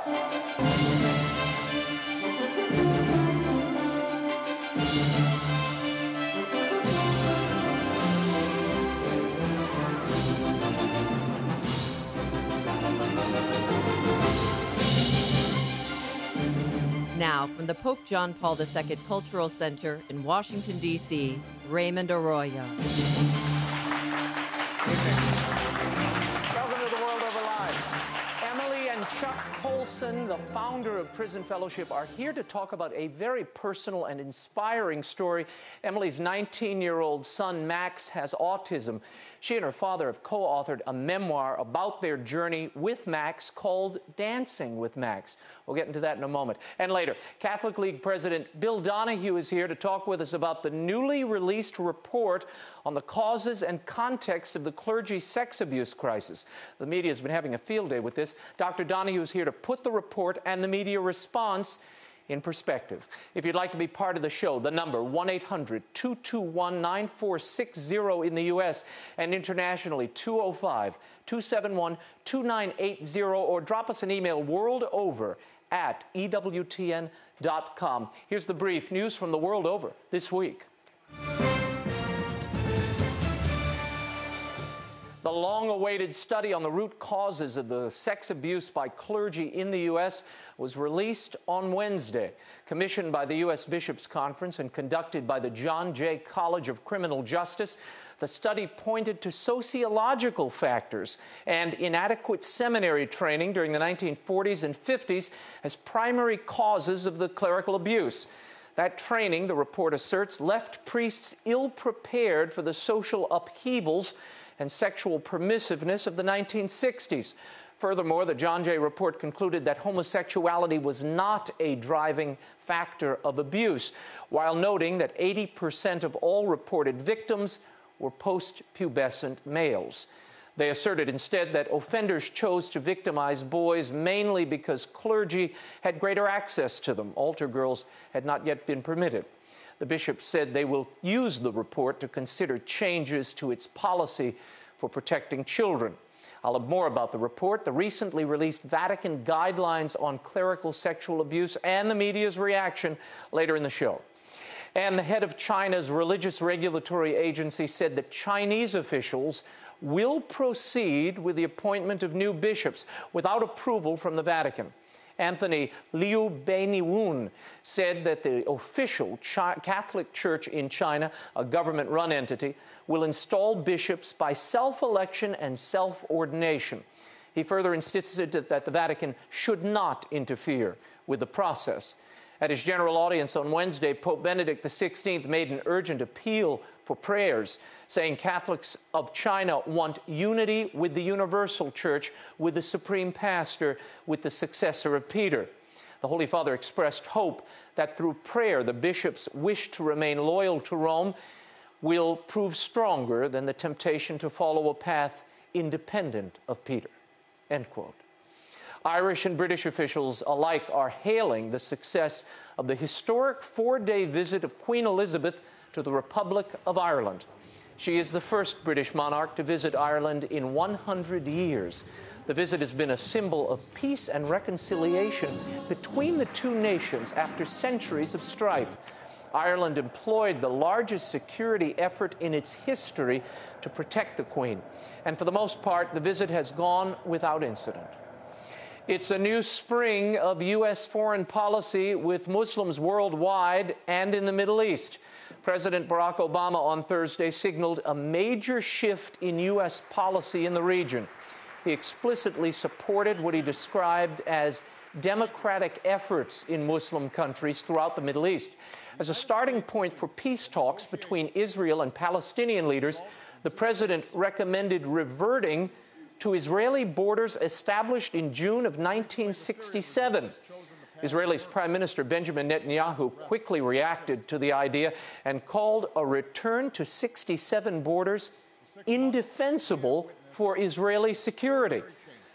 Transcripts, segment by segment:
Now, from the Pope John Paul II Cultural Center in Washington, D.C., Raymond Arroyo. Welcome to The World Over Live. Emily and Chuck Colson, the founder of Prison Fellowship, are here to talk about a very personal and inspiring story. Emily's 19-year-old son, Max, has autism. She and her father have co-authored a memoir about their journey with Max called Dancing with Max. We'll get into that in a moment. And later, Catholic League President Bill Donahue is here to talk with us about the newly released report on the causes and context of the clergy sex abuse crisis. The media has been having a field day with this. Dr. Donahue is here to put the report and the media response in perspective. If you'd like to be part of the show, the number 1-800-221-9460 in the U.S. and internationally 205-271-2980, or drop us an email worldover@EWTN.com. Here's the brief news from the world over this week. The long-awaited study on the root causes of the sex abuse by clergy in the U.S. was released on Wednesday. Commissioned by the U.S. Bishops' Conference and conducted by the John Jay College of Criminal Justice, the study pointed to sociological factors and inadequate seminary training during the 1940s and 50s as primary causes of the clerical abuse. That training, the report asserts, left priests ill-prepared for the social upheavals and sexual permissiveness of the 1960s. Furthermore, the John Jay report concluded that homosexuality was not a driving factor of abuse, while noting that 80% of all reported victims were post-pubescent males. They asserted instead that offenders chose to victimize boys mainly because clergy had greater access to them. Altar girls had not yet been permitted. The bishop said they will use the report to consider changes to its policy for protecting children. I'll have more about the report, the recently released Vatican guidelines on clerical sexual abuse, and the media's reaction later in the show. And the head of China's religious regulatory agency said that Chinese officials will proceed with the appointment of new bishops without approval from the Vatican. Anthony Liu Beiniwen said that the official Catholic Church in China, a government-run entity, will install bishops by self-election and self-ordination. He further insisted that the Vatican should not interfere with the process. At his general audience on Wednesday, Pope Benedict XVI made an urgent appeal for prayers, saying Catholics of China want unity with the universal church, with the supreme pastor, with the successor of Peter. The Holy Father expressed hope that through prayer, the bishops' wish to remain loyal to Rome will prove stronger than the temptation to follow a path independent of Peter. End quote. Irish and British officials alike are hailing the success of the historic four-day visit of Queen Elizabeth to the Republic of Ireland. She is the first British monarch to visit Ireland in 100 years. The visit has been a symbol of peace and reconciliation between the two nations after centuries of strife. Ireland employed the largest security effort in its history to protect the Queen, and for the most part, the visit has gone without incident. It's a new spring of U.S. foreign policy with Muslims worldwide and in the Middle East. President Barack Obama on Thursday signaled a major shift in U.S. policy in the region. He explicitly supported what he described as democratic efforts in Muslim countries throughout the Middle East. As a starting point for peace talks between Israel and Palestinian leaders, the president recommended reverting to Israeli borders established in June of 1967. Israel's Prime Minister Benjamin Netanyahu quickly reacted to the idea and called a return to 67 borders indefensible for Israeli security.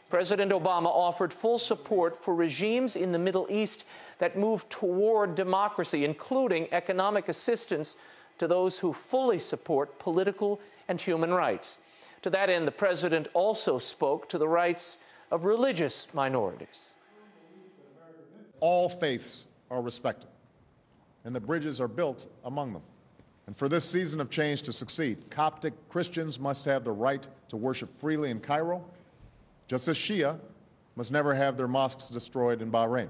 President Obama offered full support for regimes in the Middle East that move toward democracy, including economic assistance to those who fully support political and human rights. To that end, the president also spoke to the rights of religious minorities. all faiths are respected and that bridges are built among them. And for this season of change to succeed, Coptic Christians must have the right to worship freely in Cairo, just as Shia must never have their mosques destroyed in Bahrain.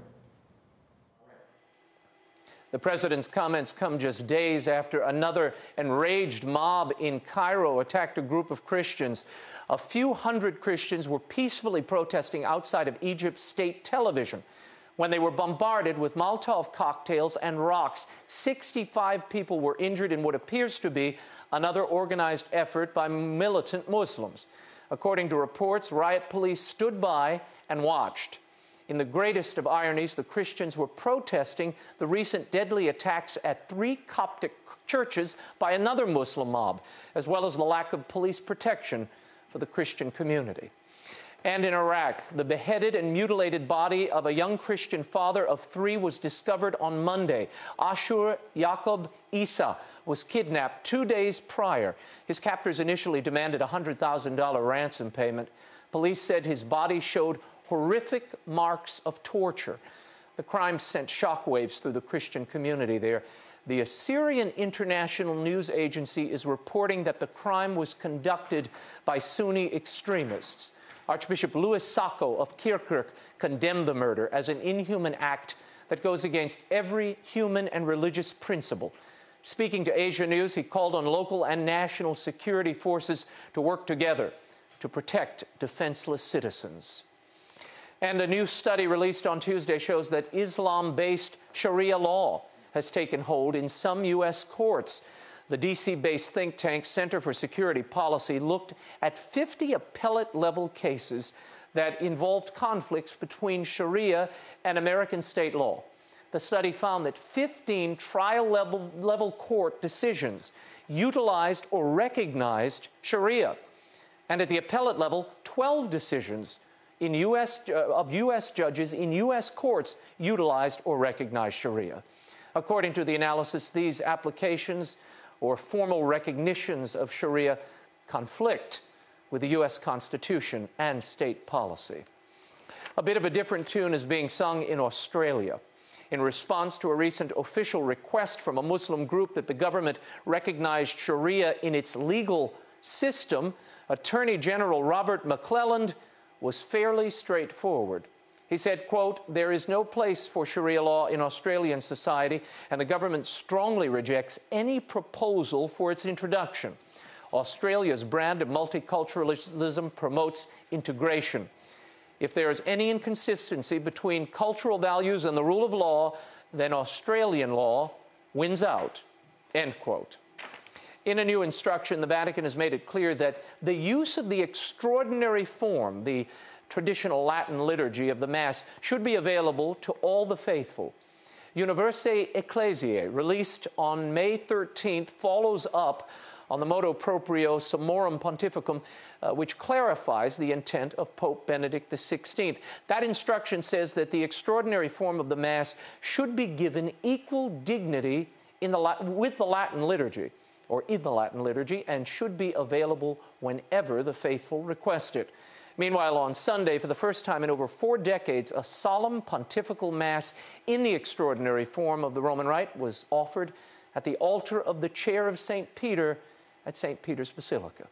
The president's comments come just days after another enraged mob in Cairo attacked a group of Christians. A few hundred Christians were peacefully protesting outside of Egypt's state television when they were bombarded with Molotov cocktails and rocks. 65 people were injured in what appears to be another organized effort by militant Muslims. According to reports, riot police stood by and watched. In the greatest of ironies, the Christians were protesting the recent deadly attacks at 3 Coptic churches by another Muslim mob, as well as the lack of police protection for the Christian community. And in Iraq, the beheaded and mutilated body of a young Christian father of 3 was discovered on Monday. Ashur Yaqub Isa was kidnapped 2 days prior. His captors initially demanded a $100,000 ransom payment. Police said his body showed horrific marks of torture. The crime sent shockwaves through the Christian community there. The Assyrian International News Agency is reporting that the crime was conducted by Sunni extremists. Archbishop Louis Sacco of Kirkuk condemned the murder as an inhuman act that goes against every human and religious principle. Speaking to Asia News, he called on local and national security forces to work together to protect defenseless citizens. And a new study released on Tuesday shows that Islam-based Sharia law has taken hold in some U.S. courts. The D.C.-based think tank Center for Security Policy looked at 50 appellate-level cases that involved conflicts between Sharia and American state law. The study found that 15 trial-level court decisions utilized or recognized Sharia. And at the appellate level, 12 decisions of U.S. judges in U.S. courts utilized or recognized Sharia. According to the analysis, these applications or formal recognitions of Sharia conflict with the U.S. Constitution and state policy. A bit of a different tune is being sung in Australia. In response to a recent official request from a Muslim group that the government recognized Sharia in its legal system, Attorney General Robert McClelland was fairly straightforward. He said, quote, "There is no place for Sharia law in Australian society, and the government strongly rejects any proposal for its introduction. Australia's brand of multiculturalism promotes integration. If there is any inconsistency between cultural values and the rule of law, then Australian law wins out," end quote. In a new instruction, the Vatican has made it clear that the use of the extraordinary form, the traditional Latin liturgy of the Mass, should be available to all the faithful. Universae Ecclesiae, released on May 13th, follows up on the motu proprio Summorum Pontificum, which clarifies the intent of Pope Benedict XVI. That instruction says that the extraordinary form of the Mass should be given equal dignity with the Latin liturgy, or in the Latin liturgy, and should be available whenever the faithful request it. Meanwhile, on Sunday, for the first time in over 4 decades, a solemn pontifical Mass in the extraordinary form of the Roman Rite was offered at the altar of the chair of St. Peter at St. Peter's Basilica.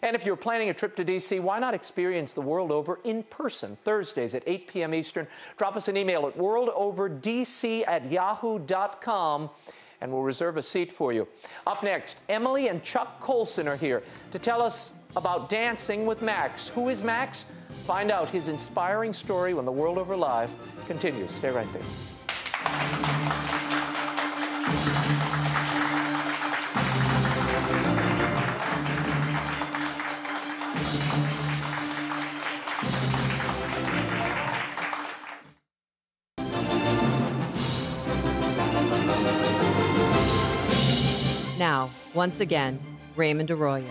And if you're planning a trip to D.C., why not experience the World Over in person, Thursdays at 8 p.m. Eastern? Drop us an email at worldoverdc@yahoo.com, and we'll reserve a seat for you. Up next, Emily and Chuck Colson are here to tell us about dancing with Max. Who is Max? Find out his inspiring story when the World Over Live continues. Stay right there. Now, once again, Raymond Arroyo.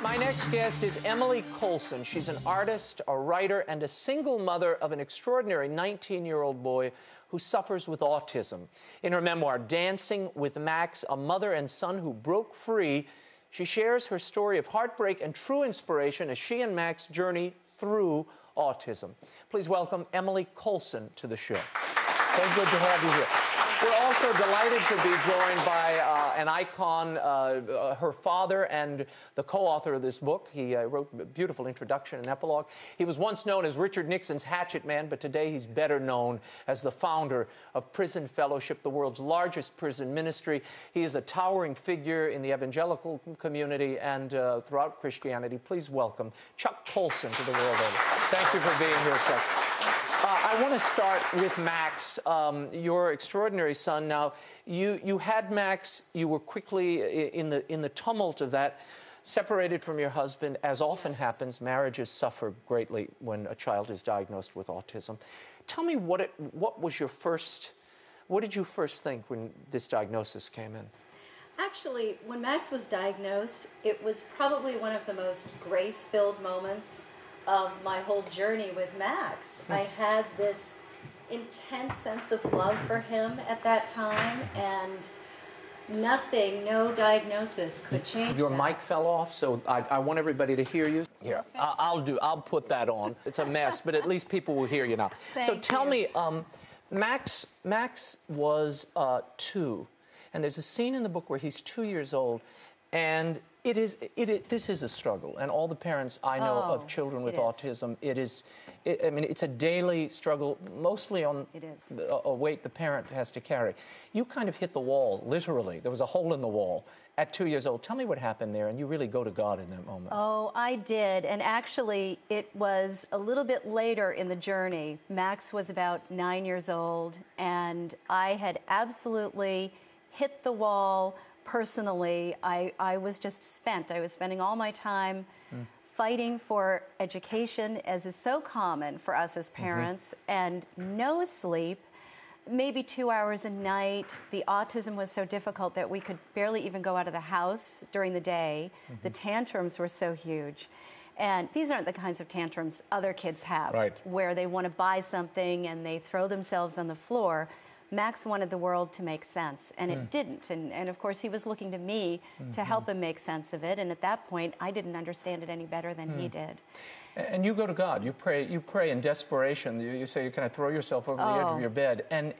My next guest is Emily Colson. She's an artist, a writer, and a single mother of an extraordinary 19-year-old boy who suffers with autism. In her memoir, Dancing with Max, a mother and son who broke free She shares her story of heartbreak and true inspiration as she and Max journey through autism. Please welcome Emily Colson to the show. So good to have you here. We're also delighted to be joined by an icon, her father and the co-author of this book. He wrote a beautiful introduction and epilogue. He was once known as Richard Nixon's hatchet man, but today he's better known as the founder of Prison Fellowship, the world's largest prison ministry. He is a towering figure in the evangelical community and throughout Christianity. Please welcome Chuck Colson to the world over. Thank you for being here, Chuck. I want to start with Max, your extraordinary son. Now, you had Max. You were quickly in the tumult of that, separated from your husband. As often happens, marriages suffer greatly when a child is diagnosed with autism. Tell me what did you first think when this diagnosis came in? Actually, when Max was diagnosed, it was probably one of the most grace-filled moments of my whole journey with Max. I had this intense sense of love for him at that time, and no diagnosis could change Your that. mic fell off, so I want everybody to hear you. Here, I'll put that on. It's a mess, but at least people will hear you now. So tell me, Max was 2, and there's a scene in the book where he's 2 years old, and this is a struggle, and all the parents I know of children with autism, I mean, it's a daily struggle, mostly on a weight the parent has to carry. You kind of hit the wall, literally. There was a hole in the wall at 2 years old. Tell me what happened there, and you really go to God in that moment. Oh, I did, and actually, it was a little bit later in the journey. Max was about 9 years old, and I had absolutely hit the wall. Personally, I was just spent. I was spending all my time fighting for education, as is so common for us as parents, and no sleep, maybe 2 hours a night. The autism was so difficult that we could barely even go out of the house during the day. The tantrums were so huge. And these aren't the kinds of tantrums other kids have, where they want to buy something and they throw themselves on the floor. Max wanted the world to make sense, and it didn't. And of course, he was looking to me to help him make sense of it. And at that point, I didn't understand it any better than he did. And you go to God. You pray in desperation. You say you kind of throw yourself over the edge of your bed. And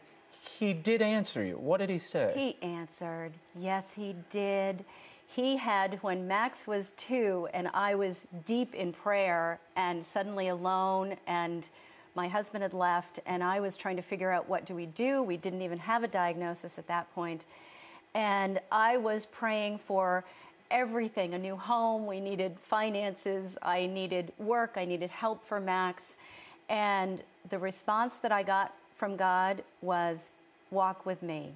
he did answer you. What did he say? He answered. Yes, he did. He had, when Max was 2 and I was deep in prayer and suddenly alone, and my husband had left, and I was trying to figure out what do we do. We didn't even have a diagnosis at that point. And I was praying for everything, a new home. We needed finances. I needed work. I needed help for Max. And the response that I got from God was, walk with me.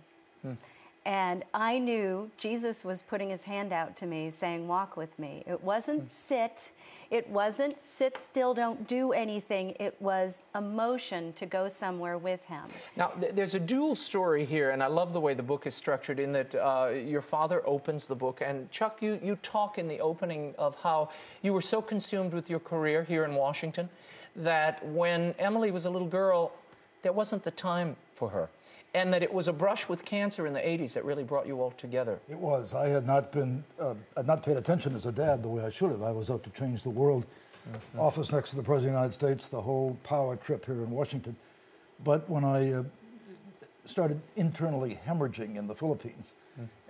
And I knew Jesus was putting his hand out to me, saying, walk with me. It wasn't sit. It wasn't sit still, don't do anything. It was a motion to go somewhere with him. Now, there's a dual story here, and I love the way the book is structured in that your father opens the book. And Chuck, you talk in the opening of how you were so consumed with your career here in Washington that when Emily was a little girl, there wasn't the time for her. And that it was a brush with cancer in the 80s that really brought you all together. It was. I had not paid attention as a dad the way I should have. I was out to change the world. Office next to the President of the United States, the whole power trip here in Washington. But when I started internally hemorrhaging in the Philippines,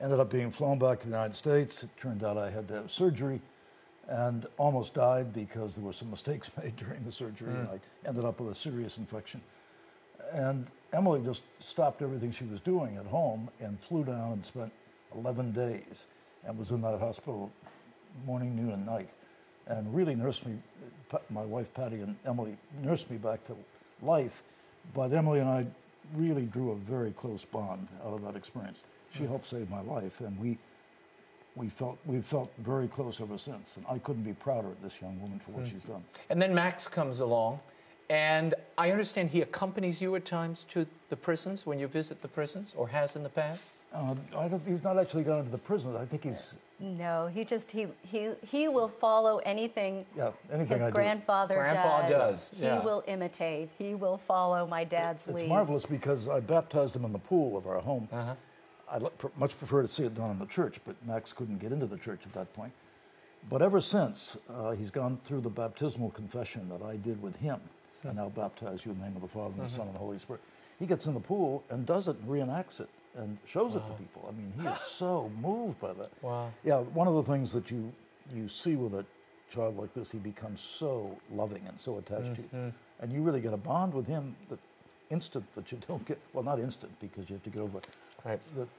ended up being flown back to the United States. It turned out I had to have surgery and almost died because there were some mistakes made during the surgery, and I ended up with a serious infection. And Emily just stopped everything she was doing at home and flew down and spent 11 days and was in that hospital morning, noon, and night, and really nursed me. My wife, Patty, and Emily nursed me back to life, but Emily and I really drew a very close bond out of that experience. She helped save my life, and we've felt very close ever since, and I couldn't be prouder of this young woman for what she's done. And then Max comes along. And I understand he accompanies you at times to the prisons when you visit the prisons, or has in the past? He's not actually gone into the prisons. I think he's... No, he will follow anything, his grandfather does. He will imitate. He will follow my dad's lead. It's marvelous because I baptized him in the pool of our home. much prefer to see it done in the church, but Max couldn't get into the church at that point. But ever since, he's gone through the baptismal confession that I did with him. I now baptize you in the name of the Father, and the Son, and the Holy Spirit. He gets in the pool and does it and reenacts it and shows it to people. I mean, he is so moved by that. Wow. Yeah, one of the things that you see with a child like this, he becomes so loving and so attached to you. And you really get a bond with him that instant that you don't get, well, not instant because you have to get over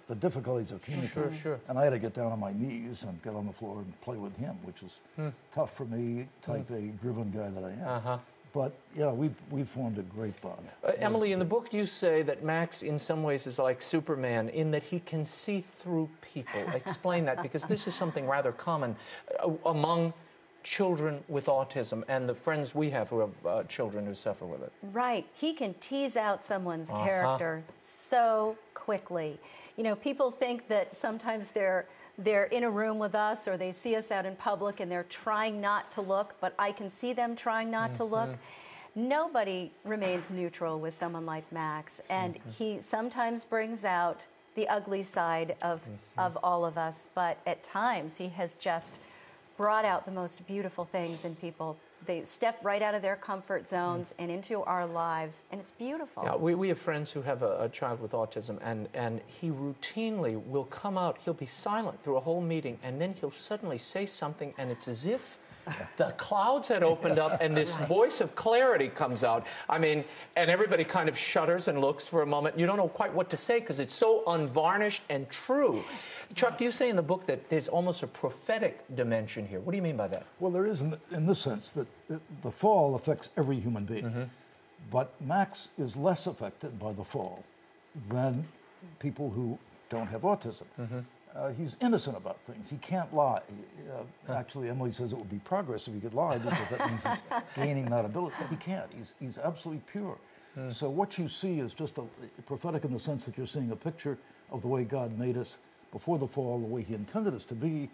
the difficulties of communicating. Sure. And I had to get down on my knees and get on the floor and play with him, which was tough for me, type A driven guy that I am. But yeah, we've formed a great bond. Emily, in the book you say that Max in some ways is like Superman in that he can see through people. Explain that, because this is something rather common among children with autism and the friends we have who have children who suffer with it. Right. He can tease out someone's character so quickly. You know, people think that sometimes they're in a room with us or they see us out in public and they're trying not to look, but I can see them trying not to look. Nobody remains neutral with someone like Max, and he sometimes brings out the ugly side of all of us, but at times he has just brought out the most beautiful things in people. They step right out of their comfort zones and into our lives, and it's beautiful. Yeah, we have friends who have a child with autism, and he routinely will come out, he'll be silent through a whole meeting, and then he'll suddenly say something, and it's as if the clouds had opened up and this voice of clarity comes out. I mean, and everybody kind of shudders and looks for a moment. You don't know quite what to say because it's so unvarnished and true. Chuck, you say in the book that there's almost a prophetic dimension here. What do you mean by that? Well, there is in the sense that the fall affects every human being. But Max is less affected by the fall than people who don't have autism. He's innocent about things. He can't lie. Actually, Emily says it would be progress if he could lie because that means he's gaining that ability. He can't. He's absolutely pure. So what you see is just prophetic in the sense that you're seeing a picture of the way God made us before the fall, the way he intended us to be.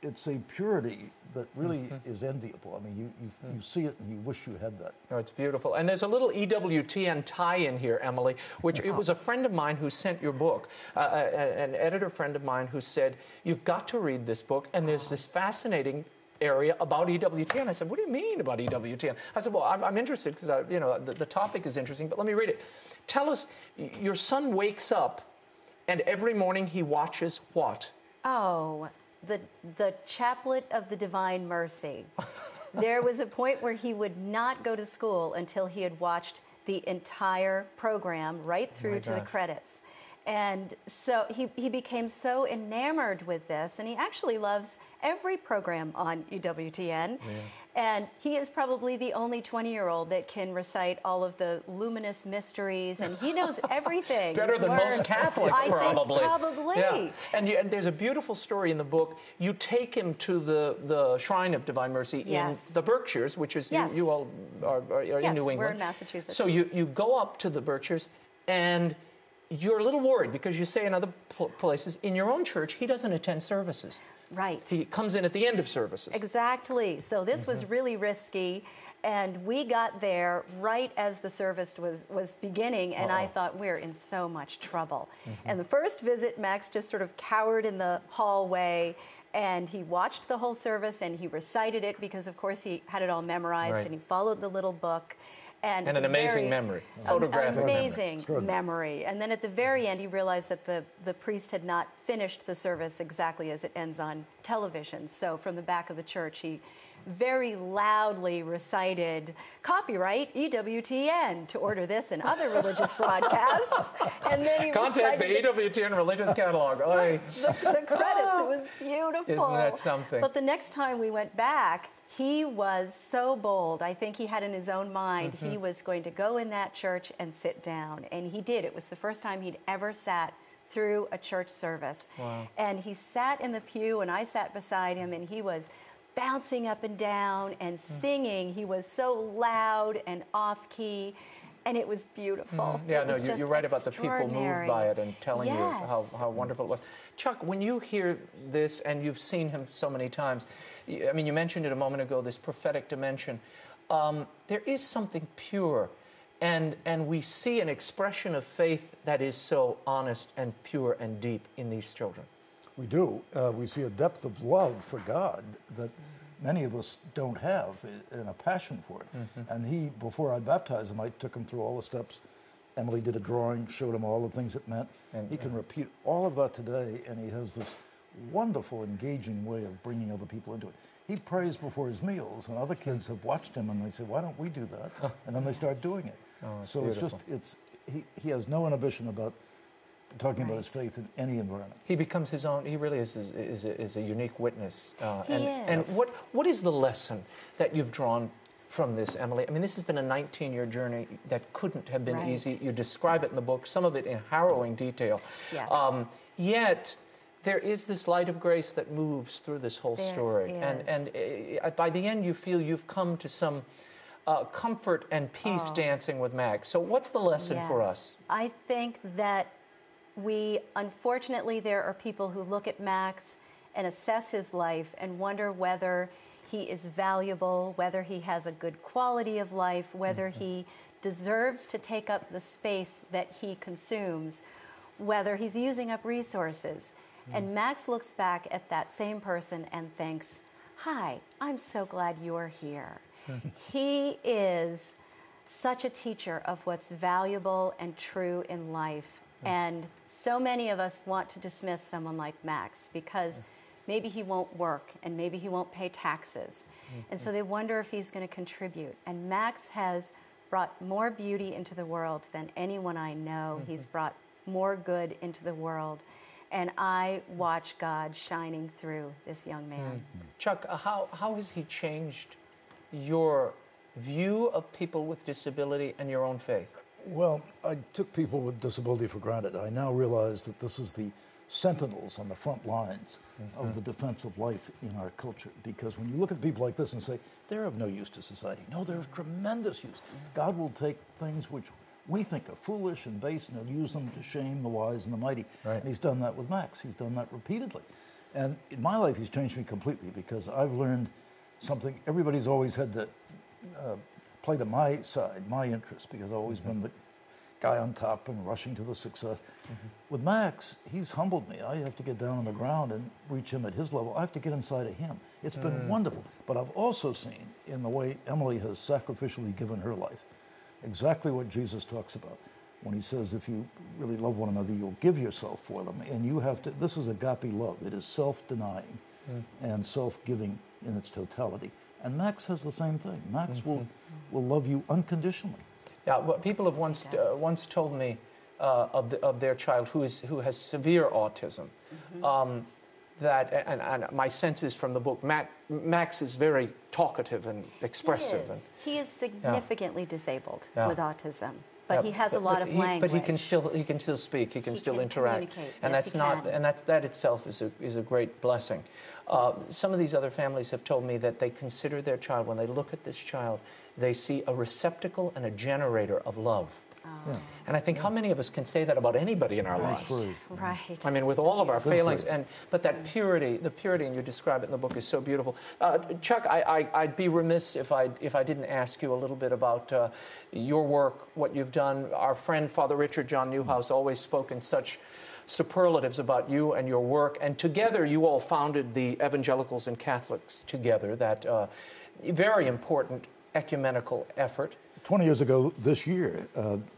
It's a purity that really is enviable. I mean, you see it and you wish you had that. Oh, it's beautiful. And there's a little EWTN tie-in here, Emily, which it was a friend of mine who sent your book, an editor friend of mine who said, you've got to read this book, and there's this fascinating area about EWTN. I said, what do you mean about EWTN? I said, well, I'm interested because, the topic is interesting, but let me read it. Tell us, your son wakes up, and every morning he watches what? Oh, the Chaplet of the Divine Mercy. There was a point where he would not go to school until he had watched the entire program right through to the credits. And so he became so enamored with this, and he actually loves every program on EWTN. And he is probably the only 20-year-old that can recite all of the luminous mysteries, and he knows everything. Better than most Catholics, probably. I think probably. Yeah. And there's a beautiful story in the book. You take him to the Shrine of Divine Mercy in the Berkshires, which is, you all are in New England. We're in Massachusetts. So you go up to the Berkshires, and you're a little worried because you say in other places, in your own church, he doesn't attend services. Right. He comes in at the end of services. Exactly. So this was really risky, and we got there right as the service was beginning, and I thought, we're in so much trouble. And the first visit, Max just sort of cowered in the hallway, and he watched the whole service, and he recited it because, of course, he had it all memorized, and he followed the little book. And an amazing memory, photographic amazing memory. And then at the very end, he realized that the priest had not finished the service exactly as it ends on television. So from the back of the church, he very loudly recited, "Copyright EWTN to order this and other religious broadcasts." And then he contact the EWTN religious catalog. The credits. It was beautiful. Isn't that something? But the next time we went back, he was so bold. I think he had in his own mind he was going to go in that church and sit down. And he did. It was the first time he'd ever sat through a church service. Wow. And he sat in the pew, and I sat beside him, and he was bouncing up and down and singing. He was so loud and off-key. And it was beautiful. Yeah, no, you're right about the people moved by it and telling you how wonderful it was. Chuck, when you hear this, and you've seen him so many times, I mean, you mentioned it a moment ago, this prophetic dimension. There is something pure And we see an expression of faith that is so honest and pure and deep in these children. We do. We see a depth of love for God that many of us don't have, and a passion for it. And he, before I baptized him, I took him through all the steps. Emily did a drawing, showed him all the things it meant. And he can repeat all of that today, and he has this wonderful, engaging way of bringing other people into it. He prays before his meals, and other kids have watched him, and they say, why don't we do that? And then they start doing it. So beautiful. He has no inhibition about talking about his faith in any environment. He becomes his own, he really is a unique witness. He is. And what is the lesson that you've drawn from this, Emily? I mean, this has been a 19-year journey that couldn't have been easy. You describe it in the book, some of it in harrowing detail. Yes. Yet, there is this light of grace that moves through this whole story. And by the end, you feel you've come to some comfort and peace dancing with Max. So what's the lesson for us? I think that unfortunately, there are people who look at Max and assess his life and wonder whether he is valuable, whether he has a good quality of life, whether he deserves to take up the space that he consumes, whether he's using up resources. And Max looks back at that same person and thinks, hi, I'm so glad you're here. He is such a teacher of what's valuable and true in life. And so many of us want to dismiss someone like Max because maybe he won't work and maybe he won't pay taxes. And so they wonder if he's going to contribute. And Max has brought more beauty into the world than anyone I know. He's brought more good into the world. And I watch God shining through this young man. Chuck, how has he changed your view of people with disability and your own faith? Well, I took people with disability for granted. I now realize that this is the sentinels on the front lines of the defense of life in our culture. Because when you look at people like this and say, they're of no use to society. No, they're of tremendous use. God will take things which we think are foolish and base, and he'll use them to shame the wise and the mighty. And he's done that with Max. He's done that repeatedly. And in my life, he's changed me completely because I've learned something. Everybody's always had to play to my side, my interest, because I've always been the guy on top and rushing to the success. With Max, he's humbled me. I have to get down on the ground and reach him at his level. I have to get inside of him. It's been wonderful. But I've also seen, in the way Emily has sacrificially given her life, exactly what Jesus talks about when he says, if you really love one another, you'll give yourself for them. And you have to, this is agape love. It is self-denying and self-giving in its totality. And Max has the same thing. Max will love you unconditionally. Yeah, well, people have once told me of their child who has severe autism, that, and my sense is from the book, Max is very talkative and expressive. He is significantly disabled with autism, but he has a lot of language. But he can still speak. He can still interact, and that itself is a great blessing. Some of these other families have told me that they consider their child, when they look at this child, they see a receptacle and a generator of love. And I think how many of us can say that about anybody in our lives? Right. I mean, with all of our failings, but that purity, the purity, and you describe it in the book, is so beautiful. Chuck, I'd be remiss if I didn't ask you a little bit about your work, what you've done. Our friend Father Richard John Newhouse always spoke in such superlatives about you and your work, and together you all founded the Evangelicals and Catholics together, that very important ecumenical effort. 20 years ago this year,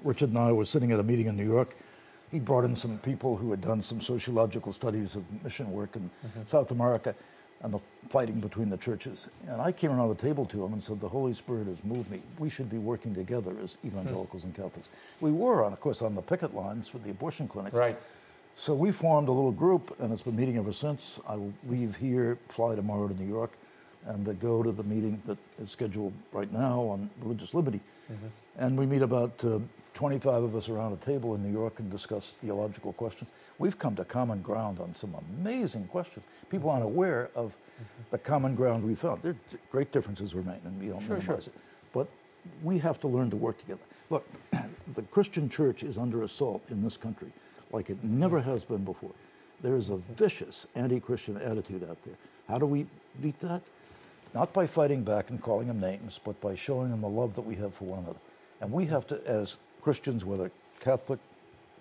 Richard and I were sitting at a meeting in New York. He brought in some people who had done some sociological studies of mission work in South America and the fighting between the churches. And I came around the table to him and said, the Holy Spirit has moved me. We should be working together as evangelicals and Catholics. We were, of course, on the picket lines for the abortion clinics. Right. So we formed a little group, and it's been meeting ever since. I will leave here, fly tomorrow to New York, and go to the meeting that is scheduled right now on religious liberty. And we meet about 25 of us around a table in New York and discuss theological questions. We've come to common ground on some amazing questions. People aren't aware of the common ground we found. There are great differences remain, and we don't minimize it. But we have to learn to work together. Look, the Christian church is under assault in this country like it never has been before. There is a vicious anti-Christian attitude out there. How do we beat that? Not by fighting back and calling them names, but by showing them the love that we have for one another. And we have to, as Christians, whether Catholic,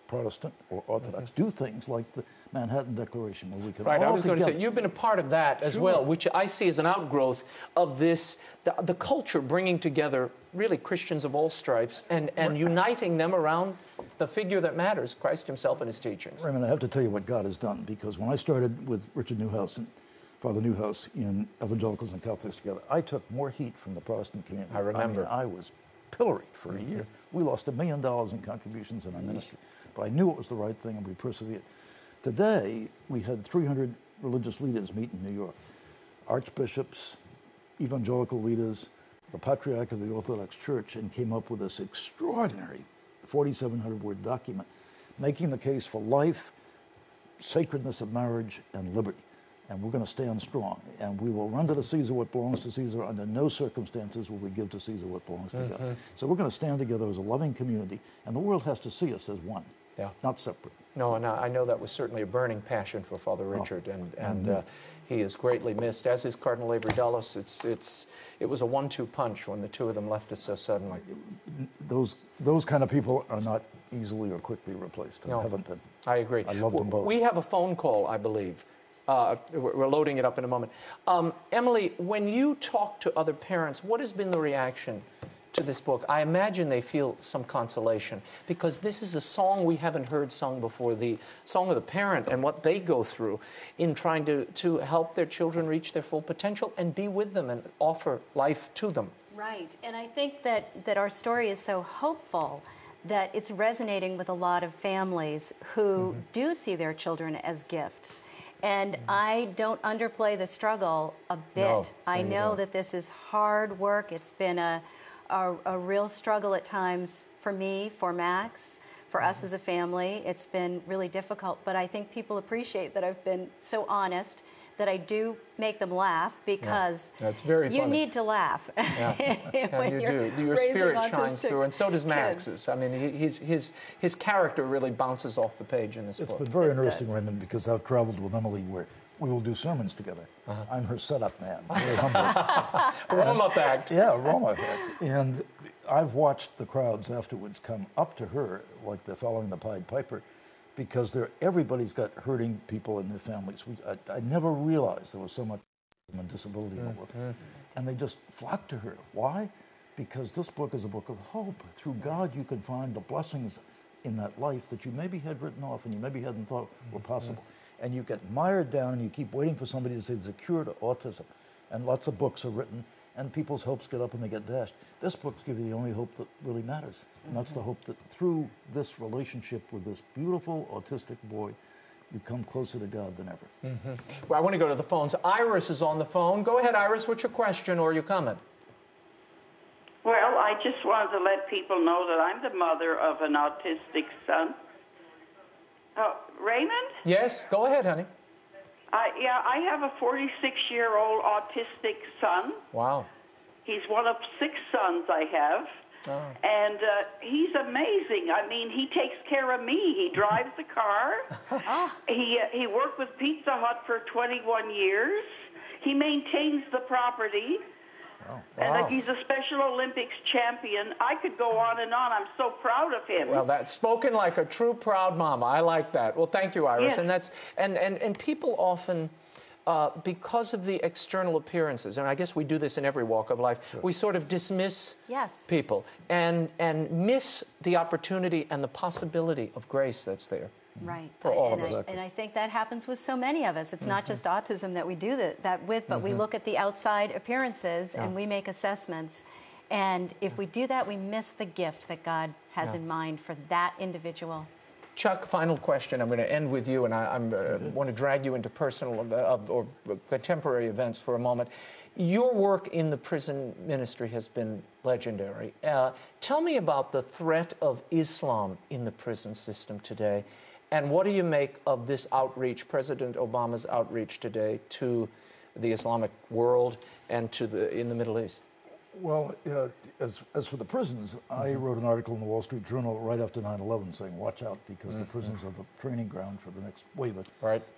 Protestant, or Orthodox, do things like the Manhattan Declaration, where we can Right, all I was going to together. say, you've been a part of that as well, which I see as an outgrowth of this, the culture bringing together really Christians of all stripes and uniting them around the figure that matters, Christ himself and his teachings. Raymond, I have to tell you what God has done, because when I started with Richard Newhouse and Father Newhouse in Evangelicals and Catholics Together, I took more heat from the Protestant community. I remember. I was pilloried for a year. We lost $1 million in contributions in our ministry, but I knew it was the right thing, and we persevered. Today, we had 300 religious leaders meet in New York. Archbishops, evangelical leaders, the Patriarch of the Orthodox Church, and came up with this extraordinary 4,700-word document making the case for life, sacredness of marriage, and liberty. And we're going to stand strong. And we will render to Caesar what belongs to Caesar. Under no circumstances will we give to Caesar what belongs to God. So we're going to stand together as a loving community, and the world has to see us as one, not separate. No, and I know that was certainly a burning passion for Father Richard, and he is greatly missed, as is Cardinal Avery Dulles. It was a 1-2 punch when the two of them left us so suddenly. Those kind of people are not easily or quickly replaced, and haven't been. I agree. I love them both. We have a phone call, I believe. We're loading it up in a moment. Emily, when you talk to other parents, what has been the reaction to this book? I imagine they feel some consolation, because this is a song we haven't heard sung before, the song of the parent and what they go through in trying to help their children reach their full potential and be with them and offer life to them. Right, and I think that our story is so hopeful that it's resonating with a lot of families who do see their children as gifts. And I don't underplay the struggle a bit. No, I you know don't. that this is hard work. It's been a real struggle at times for me, for Max, for us as a family. It's been really difficult, but I think people appreciate that I've been so honest, that I do make them laugh, because That's very you funny. need to laugh. And you do. Your spirit shines through, and so does Max's. I mean, his character really bounces off the page in this book. It's been very interesting, Raymond, because I've traveled with Emily where we will do sermons together. I'm her setup man, very humble. Warm-up act. Yeah, warm-up act. And I've watched the crowds afterwards come up to her like they're following the Pied Piper, because everybody's got hurting people in their families. I never realized there was so much disability in the world. And they just flocked to her. Why? Because this book is a book of hope. Through God, you can find the blessings in that life that you maybe had written off and you maybe hadn't thought were possible. And you get mired down and you keep waiting for somebody to say there's a cure to autism. And lots of books are written, and people's hopes get up and they get dashed. This book's giving you the only hope that really matters. And that's the hope that through this relationship with this beautiful autistic boy, you come closer to God than ever. Well, I want to go to the phones. Iris is on the phone. Go ahead, Iris. What's your question or your comment? Well, I just wanted to let people know that I'm the mother of an autistic son. Raymond? Yes, go ahead, honey. I have a 46-year-old autistic son. Wow. He's one of 6 sons I have. Oh. And he's amazing. I mean, he takes care of me. He drives the car. He worked with Pizza Hut for 21 years. He maintains the property. Wow. And he's a Special Olympics champion. I could go on and on. I'm so proud of him. Well, that's spoken like a true proud mama. I like that. Well, thank you, Iris. Yes. And that's and people often, because of the external appearances, and I guess we do this in every walk of life, we sort of dismiss people and miss the opportunity and the possibility of grace that's there. Right. For all of us. And I think that happens with so many of us. It's not just autism that we do that with, but we look at the outside appearances and we make assessments. And if we do that, we miss the gift that God has in mind for that individual. Chuck, final question. I'm going to end with you, and I want to drag you into personal or contemporary events for a moment. Your work in the prison ministry has been legendary. Tell me about the threat of Islam in the prison system today. And what do you make of this outreach, President Obama's outreach today to the Islamic world and in the Middle East? Well, as for the prisons, I wrote an article in the Wall Street Journal right after 9/11 saying, watch out, because the prisons are the training ground for the next wave of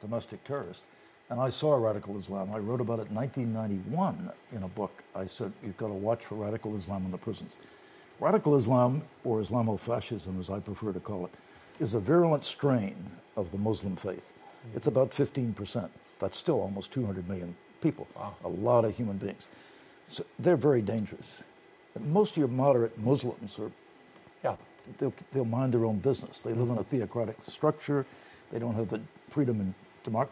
domestic terrorists. And I saw radical Islam. I wrote about it in 1991 in a book. I said, you've got to watch for radical Islam in the prisons. Radical Islam, or Islamofascism as I prefer to call it, is a virulent strain of the Muslim faith. It's about 15%. That's still almost 200 million people. Wow. A lot of human beings. So they're very dangerous. Most of your moderate Muslims are, they'll mind their own business. They live in a theocratic structure. They don't have the freedom and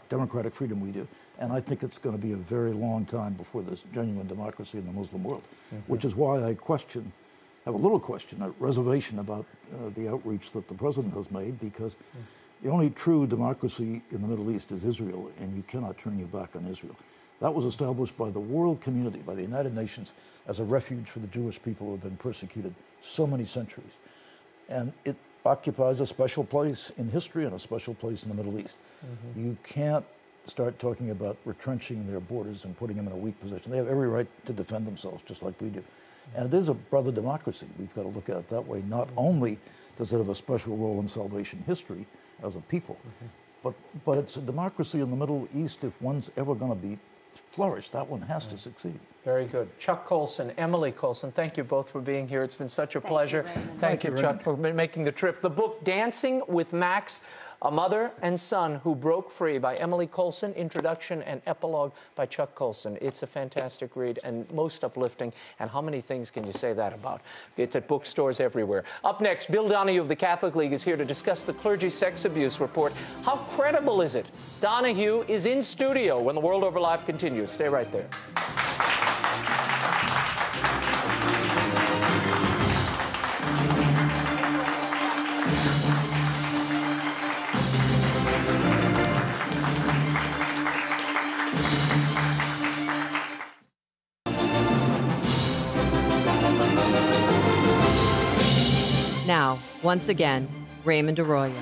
democratic freedom we do. And I think it's going to be a very long time before there's genuine democracy in the Muslim world, which is why I have a little question, a reservation about the outreach that the president has made, because the only true democracy in the Middle East is Israel, and you cannot turn your back on Israel. That was established by the world community, by the United Nations, as a refuge for the Jewish people who have been persecuted so many centuries. And it occupies a special place in history and a special place in the Middle East. You can't start talking about retrenching their borders and putting them in a weak position. They have every right to defend themselves, just like we do. And it is a brother democracy. We've got to look at it that way. Not only does it have a special role in salvation history as a people, but it's a democracy in the Middle East. If one's ever going to flourish, that one has to succeed. Very good. Chuck Colson, Emily Colson, thank you both for being here. It's been such a pleasure. Thank you, Chuck, for making the trip. The book, Dancing with Max, A Mother and Son Who Broke Free, by Emily Colson, introduction and epilogue by Chuck Colson. It's a fantastic read and most uplifting. And how many things can you say that about? It's at bookstores everywhere. Up next, Bill Donahue of the Catholic League is here to discuss the clergy sex abuse report. How credible is it? Donahue is in studio when the World Over Live continues. Stay right there. Now, once again, Raymond Arroyo.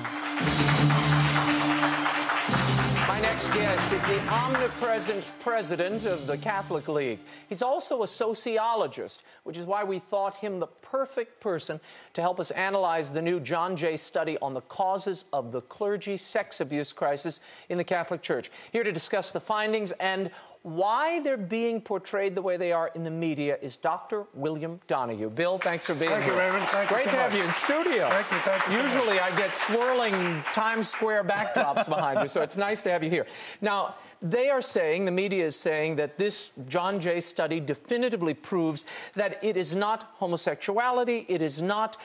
My next guest is the omnipresent president of the Catholic League. He's also a sociologist, which is why we thought him the perfect person to help us analyze the new John Jay study on the causes of the clergy sex abuse crisis in the Catholic Church. Here to discuss the findings and why they're being portrayed the way they are in the media is Dr. William Donahue. Bill, thanks for being here. Thank you, Raymond. Thank you so Great to have much. you in studio. Thank you. Usually I get swirling Times Square backdrops behind you, so it's nice to have you here. Now, they are saying, the media is saying, that this John Jay study definitively proves that it is not homosexuality, it is not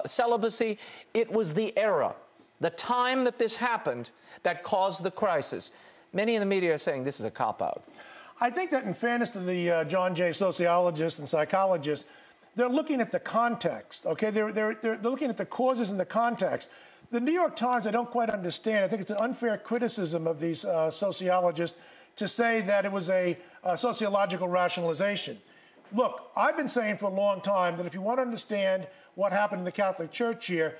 celibacy, it was the era, the time that this happened that caused the crisis. Many in the media are saying this is a cop-out. I think that in fairness to the John Jay sociologists and psychologists, they're looking at the context, okay? They're looking at the causes and the context. The New York Times, I don't quite understand. I think it's an unfair criticism of these sociologists to say that it was a sociological rationalization. Look, I've been saying for a long time that if you want to understand what happened in the Catholic Church here,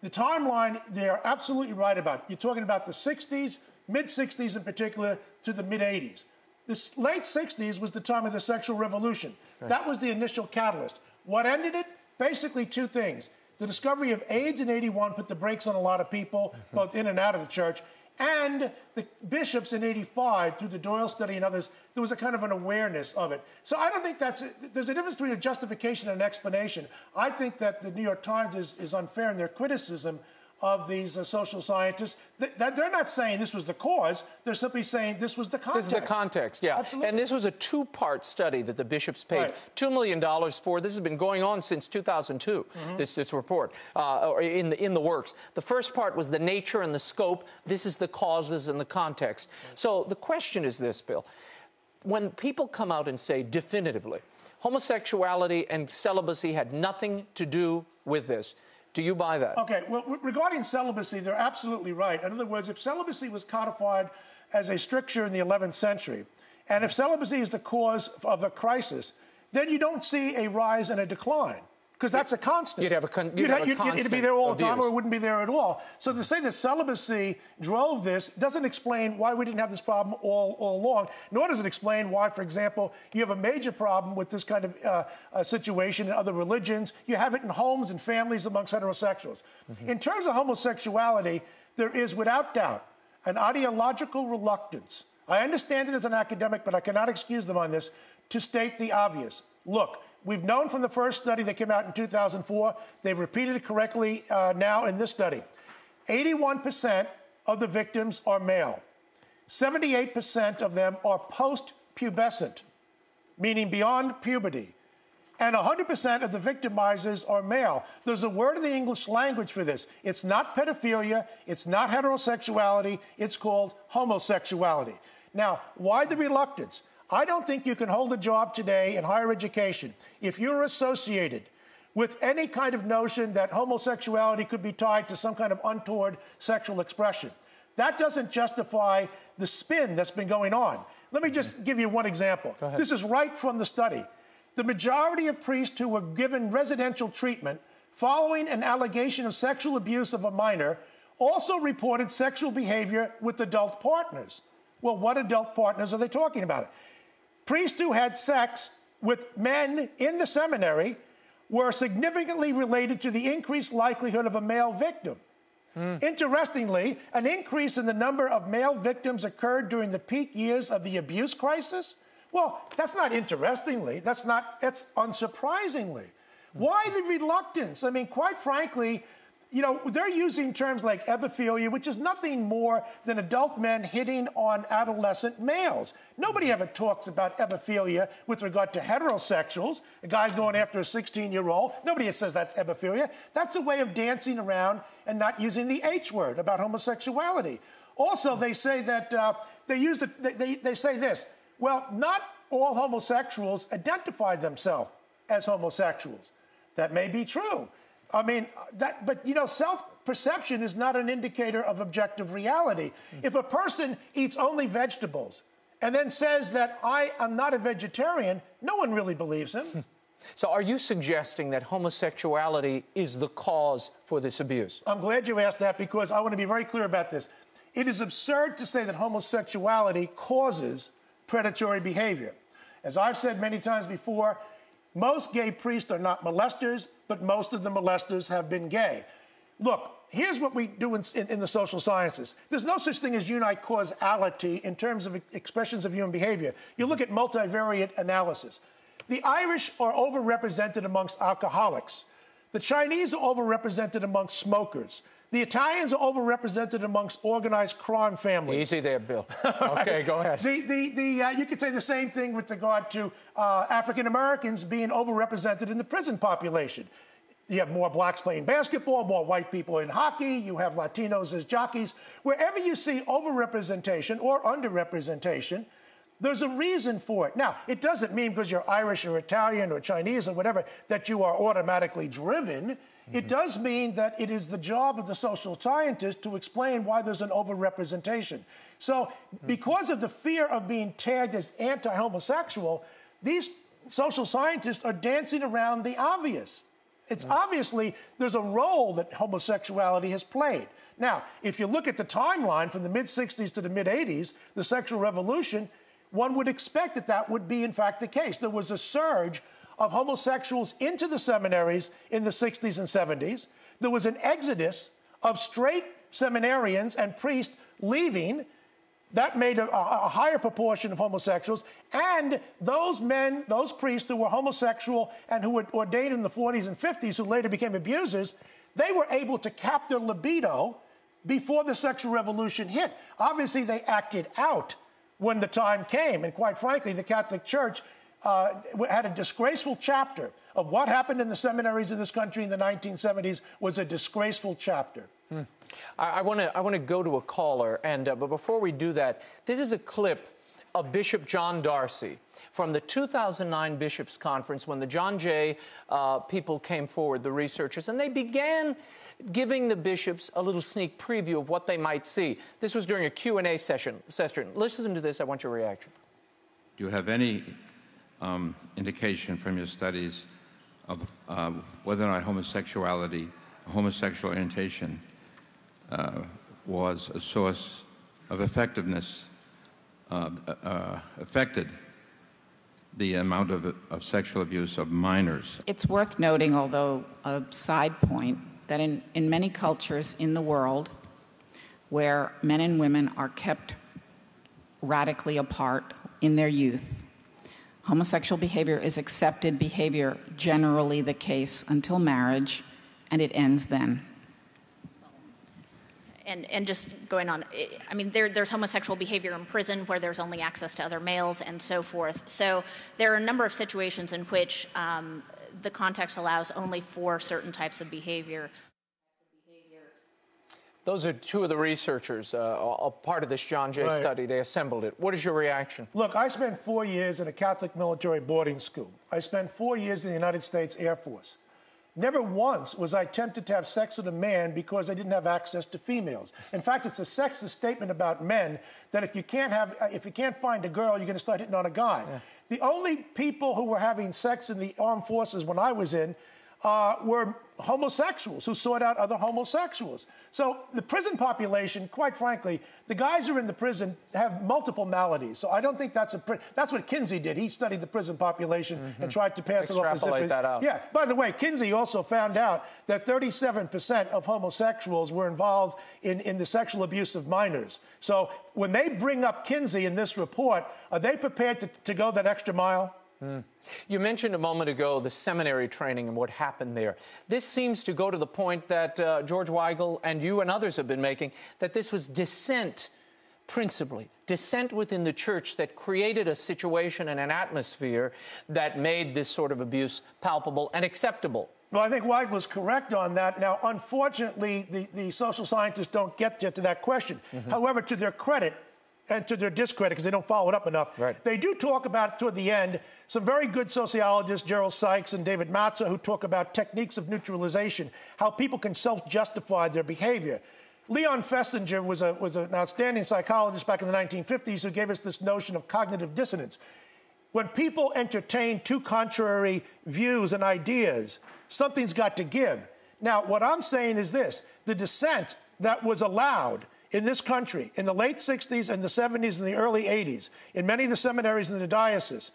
the timeline, they're absolutely right about it. You're talking about the 60s, mid-60s in particular, to the mid-80s. The late 60s was the time of the sexual revolution. Right. That was the initial catalyst. What ended it? Basically two things. The discovery of AIDS in 81 put the brakes on a lot of people, both in and out of the church, and the bishops in 85, through the Doyle study and others, there was a kind of an awareness of it. So I don't think there's a difference between a justification and an explanation. I think that the New York Times is unfair in their criticism of these social scientists. They're not saying this was the cause. They're simply saying this was the context. This is the context, yeah. Absolutely. And this was a two-part study that the bishops paid $2 million for. This has been going on since 2002, this report, or in the works. The first part was the nature and the scope. This is the causes and the context. So the question is this, Bill. When people come out and say definitively, homosexuality and celibacy had nothing to do with this, do you buy that? Okay, well, regarding celibacy, they're absolutely right. In other words, if celibacy was codified as a stricture in the 11th century, and if celibacy is the cause of a crisis, then you don't see a rise and a decline, because that's a constant. You'd have a constant. It'd be there all the time, or it wouldn't be there at all. So to say that celibacy drove this doesn't explain why we didn't have this problem all along, nor does it explain why, for example, you have a major problem with this kind of situation in other religions. You have it in homes and families amongst heterosexuals. In terms of homosexuality, there is, without doubt, an ideological reluctance. I understand it as an academic, but I cannot excuse them on this, to state the obvious. Look, We've known from the first study that came out in 2004, they've repeated it correctly now in this study. 81% of the victims are male. 78% of them are post-pubescent, meaning beyond puberty. And 100% of the victimizers are male. There's a word in the English language for this. It's not pedophilia, it's not heterosexuality, it's called homosexuality. Now, why the reluctance? I don't think you can hold a job today in higher education if you're associated with any kind of notion that homosexuality could be tied to some kind of untoward sexual expression. That doesn't justify the spin that's been going on. Let me just give you one example. This is right from the study. The majority of priests who were given residential treatment following an allegation of sexual abuse of a minor also reported sexual behavior with adult partners. Well, what adult partners are they talking about? Priests who had sex with men in the seminary were significantly related to the increased likelihood of a male victim. Interestingly, an increase in the number of male victims occurred during the peak years of the abuse crisis. Well, that's not interestingly, that's unsurprisingly. Why the reluctance? I mean, quite frankly, you know, they're using terms like ebophilia, which is nothing more than adult men hitting on adolescent males. Nobody ever talks about ebophilia with regard to heterosexuals. A guy's going after a 16-year-old. Nobody says that's ebophilia. That's a way of dancing around and not using the H word about homosexuality. Also, they say that they say this. Well, not all homosexuals identify themselves as homosexuals. That may be true. I mean, but you know, self-perception is not an indicator of objective reality. If a person eats only vegetables and then says that I am not a vegetarian, no one really believes him. So are you suggesting that homosexuality is the cause for this abuse? I'm glad you asked that because I want to be very clear about this. It is absurd to say that homosexuality causes predatory behavior. As I've said many times before, most gay priests are not molesters, but most of the molesters have been gay. Look, here's what we do in the social sciences. There's no such thing as unite causality in terms of expressions of human behavior. You look at multivariate analysis. The Irish are overrepresented amongst alcoholics. The Chinese are overrepresented amongst smokers. The Italians are overrepresented amongst organized crime families. Easy there, Bill. Okay, go ahead. You could say the same thing with regard to African Americans being overrepresented in the prison population. You have more blacks playing basketball, more white people in hockey, you have Latinos as jockeys. Wherever you see overrepresentation or underrepresentation, there's a reason for it. Now, it doesn't mean because you're Irish or Italian or Chinese or whatever that you are automatically driven. It does mean that it is the job of the social scientist to explain why there's an overrepresentation. So because of the fear of being tagged as anti-homosexual, these social scientists are dancing around the obvious. It's obviously there's a role that homosexuality has played. Now, if you look at the timeline from the mid-60s to the mid-80s, the sexual revolution, one would expect that that would be, in fact, the case. There was a surge of homosexuals into the seminaries in the 60s and 70s. There was an exodus of straight seminarians and priests leaving. That made a higher proportion of homosexuals. And those men, those priests who were homosexual and who were ordained in the 40s and 50s, who later became abusers, they were able to cap their libido before the sexual revolution hit. Obviously, they acted out when the time came. And quite frankly, the Catholic Church had a disgraceful chapter of what happened in the seminaries of this country in the 1970s was a disgraceful chapter. I want to go to a caller, and but before we do that, this is a clip of Bishop John Darcy from the 2009 Bishops' Conference when the John Jay people came forward, the researchers, and they began giving the bishops a little sneak preview of what they might see. This was during a Q&A session. Listen to this. I want your reaction. Do you have any indication from your studies of whether or not homosexuality, homosexual orientation was a source of effectiveness, affected the amount of sexual abuse of minors? It's worth noting, although a side point, that in many cultures in the world where men and women are kept radically apart in their youth, Homosexual behavior is accepted behavior, generally the case, until marriage, and it ends then. And just going on, I mean, there's homosexual behavior in prison where there's only access to other males and so forth. So there are a number of situations in which the context allows only for certain types of behavior. Those are two of the researchers, a part of this John Jay study. They assembled it. What is your reaction? Look, I spent 4 years in a Catholic military boarding school. I spent 4 years in the United States Air Force. Never once was I tempted to have sex with a man because I didn't have access to females. In fact, it's a sexist statement about men that if you can't find a girl, you're going to start hitting on a guy. Yeah. The only people who were having sex in the armed forces when I was in were homosexuals who sought out other homosexuals. So the prison population, quite frankly, the guys who are in the prison have multiple maladies. So I don't think that's what Kinsey did. He studied the prison population and tried to pass it off as extrapolate that out. Yeah. By the way, Kinsey also found out that 37% of homosexuals were involved in the sexual abuse of minors. So when they bring up Kinsey in this report, are they prepared to go that extra mile? You mentioned a moment ago the seminary training and what happened there. This seems to go to the point that George Weigel and you and others have been making, that this was dissent, principally. Dissent within the church that created a situation and an atmosphere that made this sort of abuse palpable and acceptable. Well, I think Weigel was correct on that. Now, unfortunately, the social scientists don't get to that question. However, to their credit, and to their discredit, because they don't follow it up enough, they do talk about, toward the end, some very good sociologists, Gerald Sykes and David Matza, who talk about techniques of neutralization, how people can self-justify their behavior. Leon Festinger was an outstanding psychologist back in the 1950s who gave us this notion of cognitive dissonance. When people entertain two contrary views and ideas, something's got to give. Now, what I'm saying is this: the dissent that was allowed in this country in the late 60s and the 70s and the early 80s, in many of the seminaries in the diocese,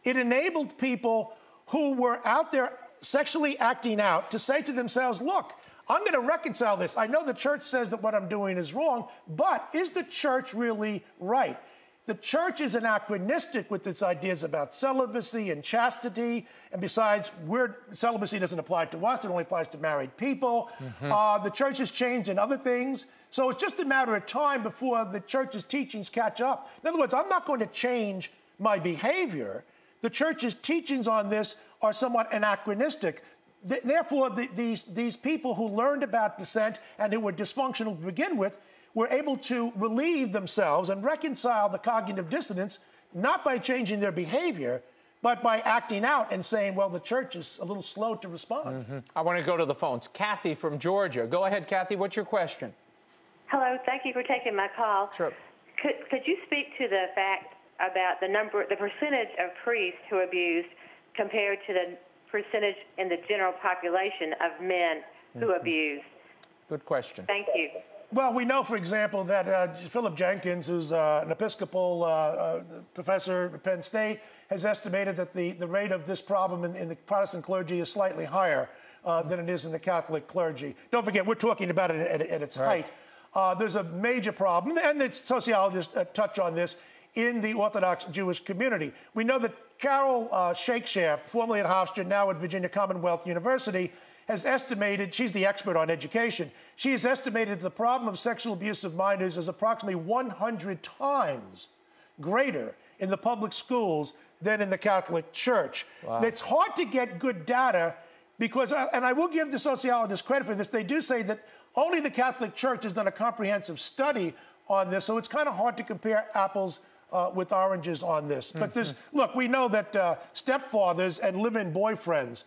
it enabled people who were out there sexually acting out to say to themselves, look, I'm going to reconcile this. I know the church says that what I'm doing is wrong, but is the church really right? The church is anachronistic with its ideas about celibacy and chastity, and besides, celibacy doesn't apply to us, it only applies to married people. The church has changed in other things. So it's just a matter of time before the church's teachings catch up. In other words, I'm not going to change my behavior. The church's teachings on this are somewhat anachronistic. Therefore, these people who learned about dissent and who were dysfunctional to begin with were able to relieve themselves and reconcile the cognitive dissonance, not by changing their behavior, but by acting out and saying, well, the church is a little slow to respond. I want to go to the phones. Kathy from Georgia. Go ahead, Kathy. What's your question? Hello. Thank you for taking my call. Sure. Could you speak to the fact about the percentage of priests who abused compared to the percentage in the general population of men who abused? Good question. Thank you. Well, we know, for example, that Philip Jenkins, who's an Episcopal professor at Penn State, has estimated that the rate of this problem in the Protestant clergy is slightly higher than it is in the Catholic clergy. Don't forget, we're talking about it at its height. There's a major problem, and the sociologists touch on this, in the Orthodox Jewish community. We know that Carol Shakeshaft, formerly at Hofstra, now at Virginia Commonwealth University, has estimated, she's the expert on education, she has estimated the problem of sexual abuse of minors is approximately 100 times greater in the public schools than in the Catholic Church. Wow. It's hard to get good data because, and I will give the sociologists credit for this, they do say that only the Catholic Church has done a comprehensive study on this, so it's kind of hard to compare apples with oranges on this. But look, we know that stepfathers and live-in boyfriends,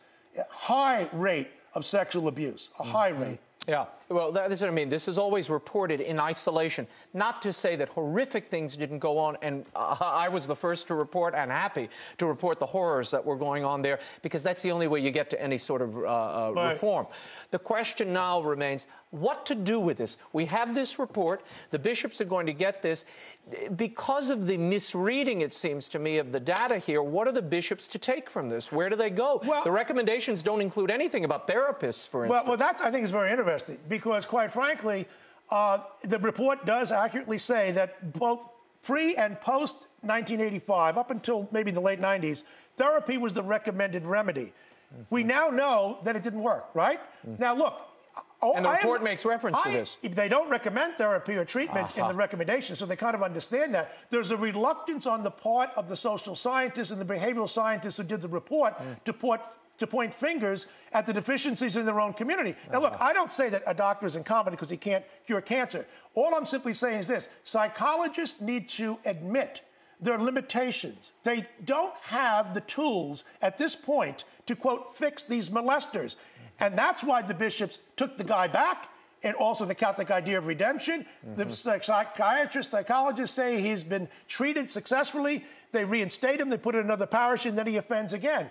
high rate of sexual abuse, a high rate. Yeah, well, that's what I mean. This is always reported in isolation. Not to say that horrific things didn't go on, and I was the first to report, and happy to report the horrors that were going on there, because that's the only way you get to any sort of reform. The question now remains, what to do with this? We have this report. The bishops are going to get this. Because of the misreading, it seems to me, of the data here, what are the bishops to take from this? Where do they go? Well, the recommendations don't include anything about therapists, for instance. Well, that, I think, is very interesting, because, quite frankly, the report does accurately say that both pre- and post 1985, up until maybe the late 90s, therapy was the recommended remedy. We now know that it didn't work, right? Now, look. And the report makes reference to this. They don't recommend therapy or treatment in the recommendations, so they kind of understand that. There's a reluctance on the part of the social scientists and the behavioral scientists who did the report to point fingers at the deficiencies in their own community. Now, look, I don't say that a doctor is incompetent because he can't cure cancer. All I'm simply saying is this. Psychologists need to admit their limitations. They don't have the tools at this point to, quote, fix these molesters. And that's why the bishops took the guy back, and also the Catholic idea of redemption. The psychiatrists, psychologists say he's been treated successfully. They reinstate him, they put him in another parish, and then he offends again.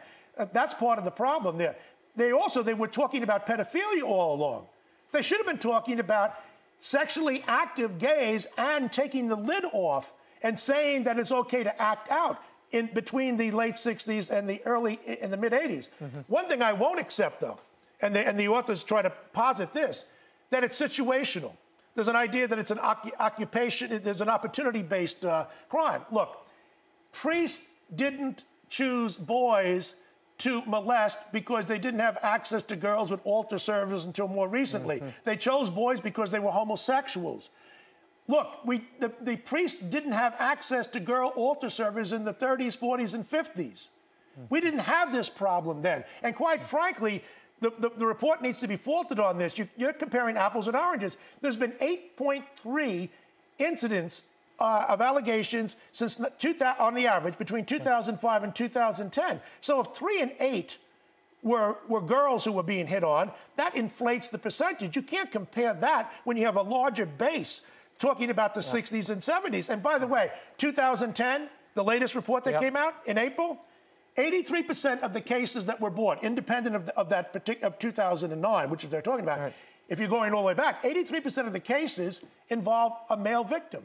That's part of the problem there. They were talking about pedophilia all along. They should have been talking about sexually active gays and taking the lid off and saying that it's okay to act out in between the late 60s and the mid 80s. One thing I won't accept, though, and the authors try to posit this, that it's situational. There's an idea that it's an occupation, there's an opportunity-based crime. Look, priests didn't choose boys to molest because they didn't have access to girls with altar servers until more recently. They chose boys because they were homosexuals. Look, the priests didn't have access to girl altar servers in the 30s, 40s, and 50s. We didn't have this problem then. And quite frankly, the report needs to be faulted on this. You're comparing apples and oranges. There's been 8.3 incidents of allegations since on the average between 2005 and 2010. So if 3 and 8 were girls who were being hit on, that inflates the percentage. You can't compare that when you have a larger base talking about the 60s and 70s. And by the way, 2010, the latest report that came out in April, 83% of the cases that were brought, independent of that particular 2009, which they're talking about, if you're going all the way back, 83% of the cases involve a male victim.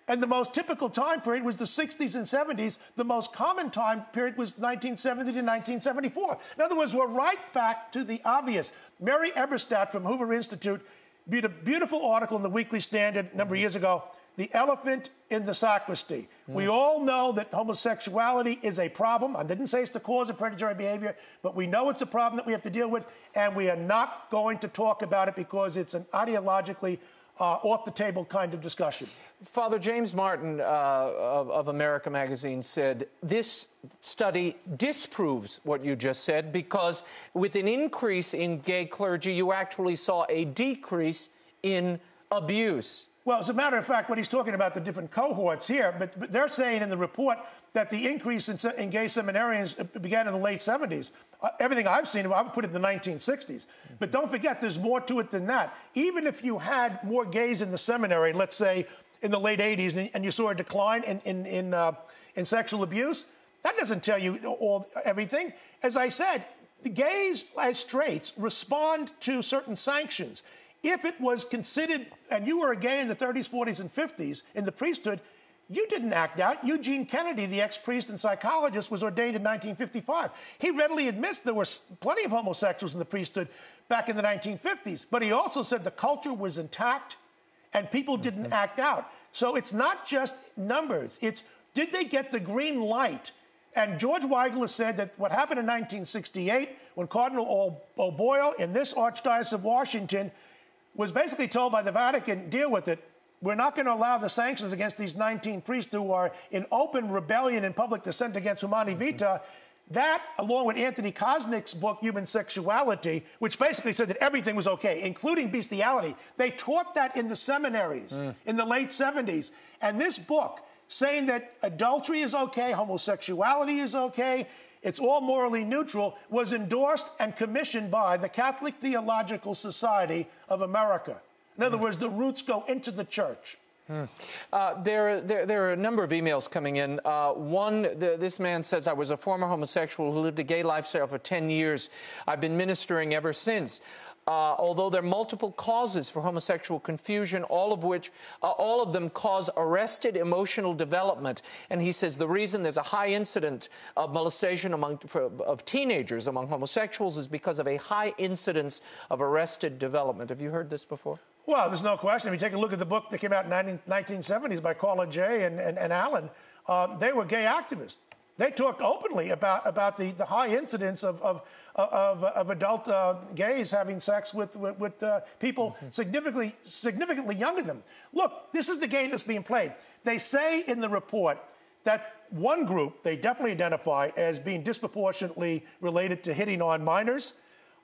And the most typical time period was the 60s and 70s. The most common time period was 1970 to 1974. In other words, we're right back to the obvious. Mary Eberstadt from Hoover Institute did a beautiful article in the Weekly Standard a number of years ago, The Elephant in the Sacristy. We all know that homosexuality is a problem. I didn't say it's the cause of predatory behavior, but we know it's a problem that we have to deal with, and we are not going to talk about it because it's an ideologically off-the-table kind of discussion. Father James Martin of America Magazine said, this study disproves what you just said because with an increase in gay clergy, you actually saw a decrease in abuse. Well, as a matter of fact, what he's talking about, the different cohorts here, but they're saying in the report that the increase in gay seminarians began in the late 70s. Everything I've seen, I would put it in the 1960s. But don't forget, there's more to it than that. Even if you had more gays in the seminary, let's say in the late 80s, and you saw a decline in sexual abuse, that doesn't tell you everything. As I said, the gays as straights respond to certain sanctions. If it was considered, and you were a gay in the 30s, 40s, and 50s in the priesthood, you didn't act out. Eugene Kennedy, the ex-priest and psychologist, was ordained in 1955. He readily admits there were plenty of homosexuals in the priesthood back in the 1950s, but he also said the culture was intact and people didn't act out. So it's not just numbers. It's, did they get the green light? And George Weigel has said that what happened in 1968 when Cardinal O'Boyle in this Archdiocese of Washington was basically told by the Vatican, deal with it. We're not going to allow the sanctions against these 19 priests who are in open rebellion and public dissent against Humani Vitae. That, along with Anthony Kosnick's book, Human Sexuality, which basically said that everything was okay, including bestiality. They taught that in the seminaries in the late 70s. And this book, saying that adultery is okay, homosexuality is okay, it's all morally neutral, was endorsed and commissioned by the Catholic Theological Society of America. In other words, the roots go into the church. There are a number of emails coming in. This man says, I was a former homosexual who lived a gay lifestyle for 10 years. I've been ministering ever since. Although there are multiple causes for homosexual confusion, all of them cause arrested emotional development. And he says the reason there's a high incidence of molestation of teenagers among homosexuals is because of a high incidence of arrested development. Have you heard this before? Well, there's no question. If you take a look at the book that came out in the 1970s by Carla J. and Allen, they were gay activists. They talked openly about the high incidence of adult gays having sex with people significantly younger than them. Look, this is the game that's being played. They say in the report that one group they definitely identify as being disproportionately related to hitting on minors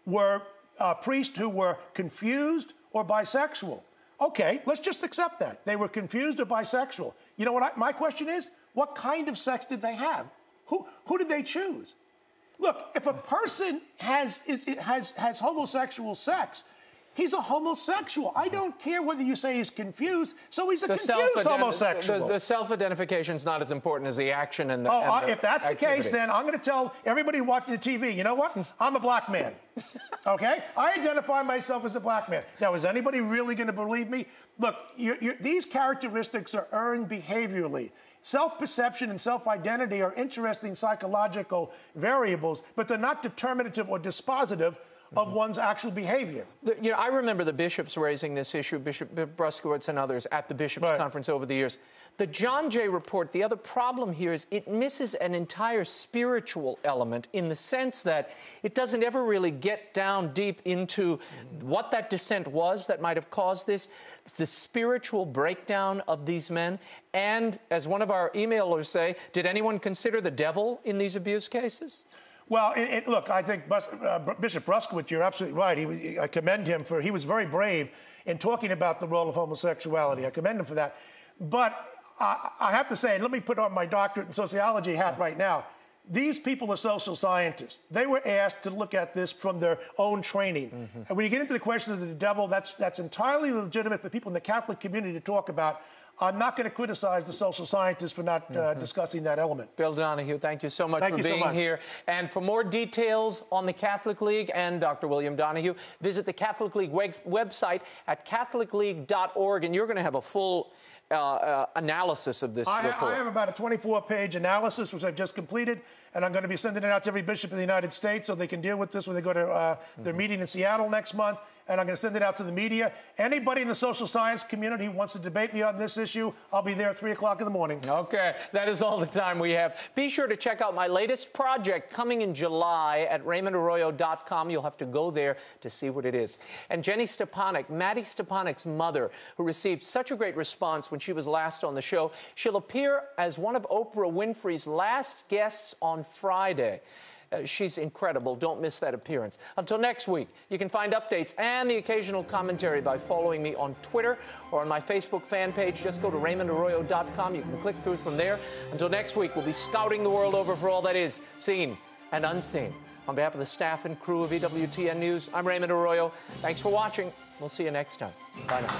were priests who were confused or bisexual. Okay, let's just accept that. They were confused or bisexual. You know what my question is? What kind of sex did they have? Who did they choose? Look, if a person has homosexual sex, he's a homosexual. I don't care whether you say he's confused, so he's a confused homosexual. The self-identification is not as important as the action and the if that's the case, then I'm going to tell everybody watching the TV, you know what? I'm a black man, okay? I identify myself as a black man. Now, is anybody really going to believe me? Look, these characteristics are earned behaviorally. Self-perception and self-identity are interesting psychological variables, but they're not determinative or dispositive of one's actual behavior. You know, I remember the bishops raising this issue, Bishop Bruskowitz and others, at the bishops' conference over the years. The John Jay report, the other problem here is it misses an entire spiritual element in the sense that it doesn't ever really get down deep into what that dissent was that might have caused this, the spiritual breakdown of these men, and, as one of our emailers say, did anyone consider the devil in these abuse cases? Well, look, I think Bishop Bruskowitz, you're absolutely right. I commend him he was very brave in talking about the role of homosexuality. I commend him for that. But I have to say, let me put on my doctorate in sociology hat right now. These people are social scientists. They were asked to look at this from their own training. And when you get into the questions of the devil, that's entirely legitimate for people in the Catholic community to talk about. I'm not going to criticize the social scientists for not discussing that element. Bill Donahue, thank you so much for being here. And for more details on the Catholic League and Dr. William Donahue, visit the Catholic League website at catholicleague.org, and you're going to have a full analysis of this report. I have about a 24-page analysis, which I've just completed, and I'm going to be sending it out to every bishop in the United States so they can deal with this when they go to their meeting in Seattle next month. And I'm going to send it out to the media. Anybody in the social science community who wants to debate me on this issue, I'll be there at 3 o'clock in the morning. Okay, that is all the time we have. Be sure to check out my latest project coming in July at RaymondArroyo.com. You'll have to go there to see what it is. And Jenny Stepanek, Maddie Stepanek's mother, who received such a great response when she was last on the show, she'll appear as one of Oprah Winfrey's last guests on Friday. She's incredible. Don't miss that appearance. Until next week, you can find updates and the occasional commentary by following me on Twitter or on my Facebook fan page. Just go to RaymondArroyo.com. You can click through from there. Until next week, we'll be scouting the world over for all that is seen and unseen. On behalf of the staff and crew of EWTN News, I'm Raymond Arroyo. Thanks for watching. We'll see you next time. Bye now.